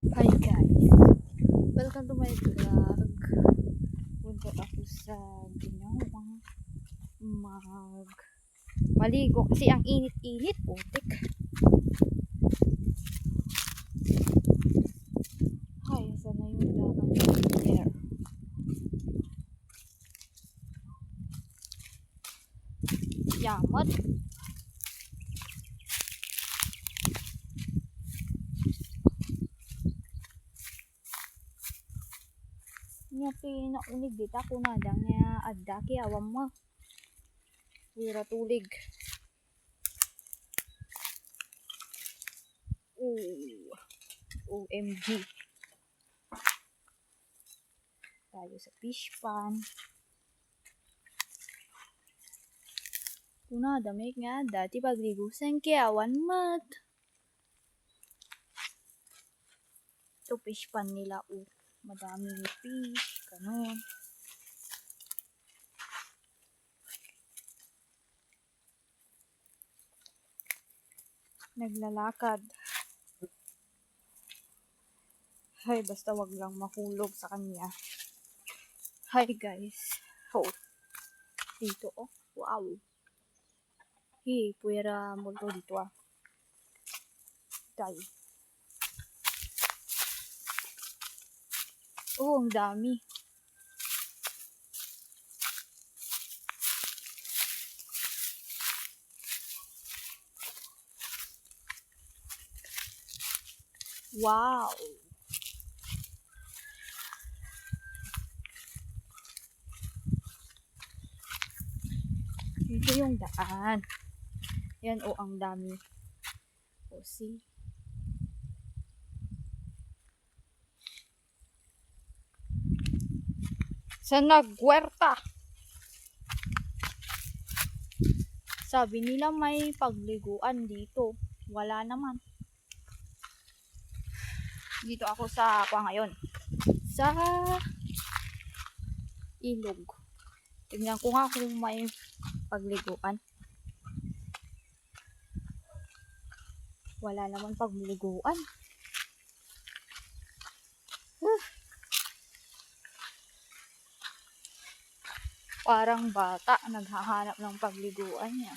Hi guys! Welcome to my vlog. Punta ako sa ginawang maligo kasi ang init-init, putik. Ay, saan na yung dagat there? Yamat. Nya pinaunig dita ko na dang niya adda kiyawam mo. Wira tulig. Ooh. OMG. Tayo sa fish pan. Kuna damig nga dati pagligusan kiyawan mat. Ito fish pan nila madaming fish, ganun. Naglalakad. Hay, basta wag lang mahulog sa kanya. Hi guys. Oh. Dito wow. Hey, puwera multo dito Tayo. Ang dami. Wow. Dito yung daan. Yan ang dami. See? Sa nagwerta. Sabi nila may pagliguan dito. Wala naman. Dito ako sa ngayon. Sa ilog. Tignan ko nga kung may pagliguan. Wala naman pagliguan. Parang bata naghahanap ng pagliguan niya.